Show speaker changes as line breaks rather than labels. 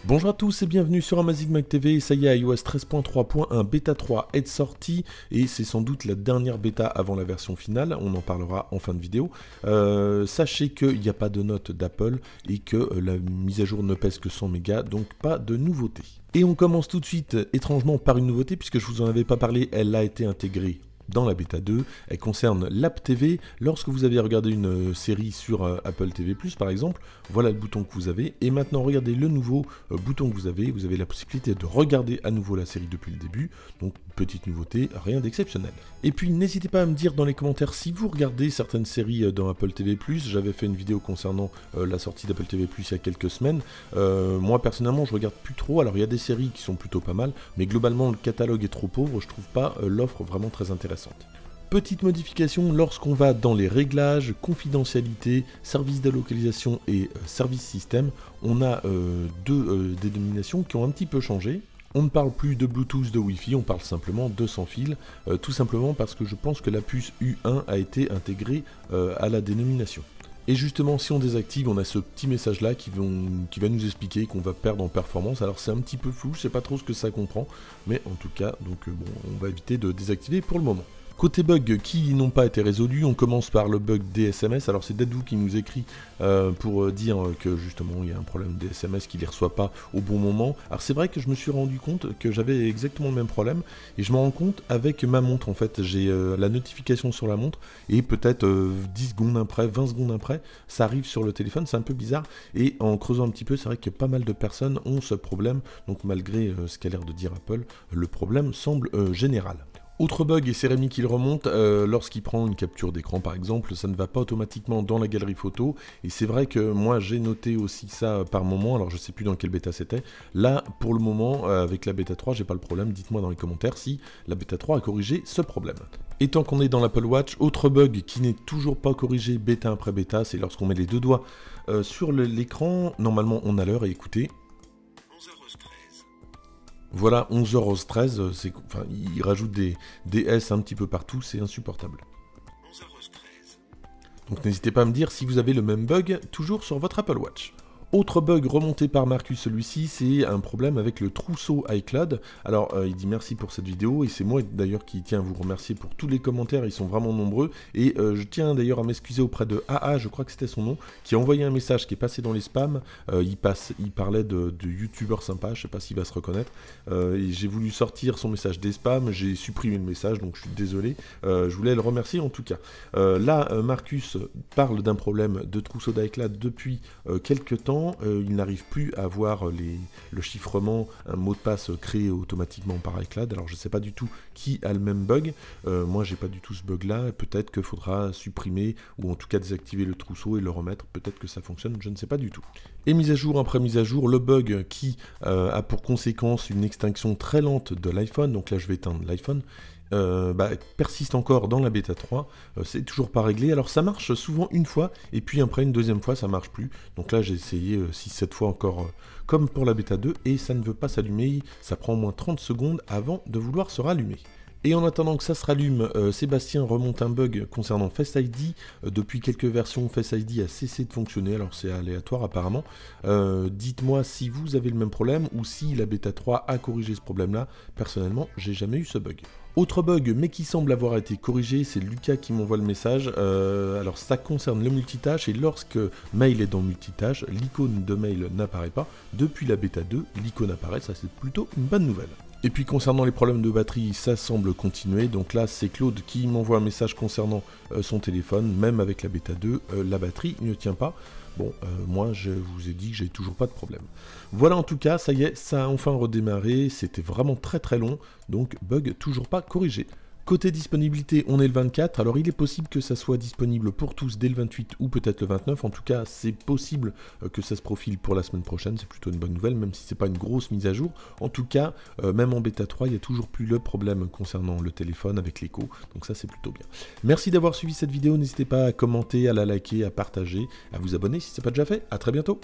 Bonjour à tous et bienvenue sur Amazing Mac TV. Ça y est, iOS 13.3.1 Beta 3 est sorti et c'est sans doute la dernière bêta avant la version finale. On en parlera en fin de vidéo. Sachez qu'il n'y a pas de note d'Apple et que la mise à jour ne pèse que 100 mégas, donc pas de nouveauté. Et on commence tout de suite étrangement par une nouveauté puisque je vous en avais pas parlé, elle a été intégrée dans la bêta 2, elle concerne l'App TV. Lorsque vous avez regardé une série sur Apple TV+, par exemple, voilà le bouton que vous avez. Et maintenant, regardez le nouveau bouton que vous avez la possibilité de regarder à nouveau la série depuis le début. Donc, petite nouveauté, rien d'exceptionnel. Et puis, n'hésitez pas à me dire dans les commentaires si vous regardez certaines séries dans Apple TV+. J'avais fait une vidéo concernant la sortie d'Apple TV+, il y a quelques semaines. Moi, personnellement, je regarde plus trop. Alors, il y a des séries qui sont plutôt pas mal, mais globalement, le catalogue est trop pauvre. Je trouve pas l'offre vraiment très intéressante. Petite modification, lorsqu'on va dans les réglages, confidentialité, service de localisation et service système, on a deux dénominations qui ont un petit peu changé. On ne parle plus de Bluetooth, de Wi-Fi, on parle simplement de sans fil, tout simplement parce que je pense que la puce U1 a été intégrée à la dénomination. Et justement, si on désactive, on a ce petit message-là qui va nous expliquer qu'on va perdre en performance. Alors c'est un petit peu flou, je sais pas trop ce que ça comprend, mais en tout cas, donc bon, on va éviter de désactiver pour le moment. Côté bugs qui n'ont pas été résolus, on commence par le bug des SMS. Alors c'est Deadwood qui nous écrit pour dire que justement il y a un problème des SMS, qu'il ne les reçoit pas au bon moment. Alors c'est vrai que je me suis rendu compte que j'avais exactement le même problème et je m'en rends compte avec ma montre en fait. J'ai la notification sur la montre et peut-être 10 secondes après, 20 secondes après, ça arrive sur le téléphone, c'est un peu bizarre. Et en creusant un petit peu, c'est vrai que pas mal de personnes ont ce problème. Donc malgré ce qu'a l'air de dire Apple, le problème semble général. Autre bug, et c'est Rémi qui le remonte, lorsqu'il prend une capture d'écran par exemple, ça ne va pas automatiquement dans la galerie photo, et c'est vrai que moi j'ai noté aussi ça par moment, alors je sais plus dans quelle bêta c'était. Là, pour le moment, avec la bêta 3, j'ai pas le problème, dites-moi dans les commentaires si la bêta 3 a corrigé ce problème. Et tant qu'on est dans l'Apple Watch, autre bug qui n'est toujours pas corrigé bêta après bêta, c'est lorsqu'on met les deux doigts sur l'écran, normalement on a l'heure, et écoutez. Voilà, 11h13, enfin, il rajoute des S un petit peu partout, c'est insupportable. 11h13. Donc n'hésitez pas à me dire si vous avez le même bug, toujours sur votre Apple Watch. Autre bug remonté par Marcus, celui-ci, c'est un problème avec le trousseau iCloud. Alors, il dit merci pour cette vidéo, et c'est moi d'ailleurs qui tiens à vous remercier pour tous les commentaires, ils sont vraiment nombreux. Et je tiens d'ailleurs à m'excuser auprès de AA, je crois que c'était son nom, qui a envoyé un message qui est passé dans les spams. Il parlait de youtubeurs sympas, je sais pas s'il va se reconnaître. Et j'ai voulu sortir son message des spams, j'ai supprimé le message, donc je suis désolé. Je voulais le remercier en tout cas. Là, Marcus parle d'un problème de trousseau d'iCloud depuis quelques temps. Il n'arrive plus à voir le chiffrement, un mot de passe créé automatiquement par iCloud. Alors je ne sais pas du tout qui a le même bug. Moi j'ai pas du tout ce bug là. Peut-être qu'il faudra supprimer ou en tout cas désactiver le trousseau et le remettre. Peut-être que ça fonctionne, je ne sais pas du tout. Et mise à jour après mise à jour, le bug qui a pour conséquence une extinction très lente de l'iPhone. Donc là je vais éteindre l'iPhone. Persiste encore dans la bêta 3, c'est toujours pas réglé. Alors ça marche souvent une fois et puis après une deuxième fois ça marche plus. Donc là j'ai essayé 6-7 fois encore comme pour la bêta 2 et ça ne veut pas s'allumer, ça prend au moins 30 secondes avant de vouloir se rallumer. Et en attendant que ça se rallume, Sébastien remonte un bug concernant Face ID. Depuis quelques versions, Face ID a cessé de fonctionner, alors c'est aléatoire apparemment. Dites-moi si vous avez le même problème ou si la bêta 3 a corrigé ce problème-là. Personnellement, j'ai jamais eu ce bug. Autre bug, mais qui semble avoir été corrigé, c'est Lucas qui m'envoie le message. Alors ça concerne le multitâche et lorsque Mail est dans multitâche, l'icône de Mail n'apparaît pas. Depuis la bêta 2, l'icône apparaît, ça c'est plutôt une bonne nouvelle. Et puis concernant les problèmes de batterie, ça semble continuer. Donc là, c'est Claude qui m'envoie un message concernant son téléphone. Même avec la bêta 2, la batterie ne tient pas. Bon, moi, je vous ai dit que j'ai toujours pas de problème. Voilà, en tout cas, ça y est, ça a enfin redémarré. C'était vraiment très très long. Donc, bug toujours pas corrigé. Côté disponibilité, on est le 24, alors il est possible que ça soit disponible pour tous dès le 28 ou peut-être le 29, en tout cas c'est possible que ça se profile pour la semaine prochaine, c'est plutôt une bonne nouvelle, même si c'est pas une grosse mise à jour. En tout cas, même en bêta 3, il n'y a toujours plus le problème concernant le téléphone avec l'écho, donc ça c'est plutôt bien. Merci d'avoir suivi cette vidéo, n'hésitez pas à commenter, à la liker, à partager, à vous abonner si ce n'est pas déjà fait, à très bientôt.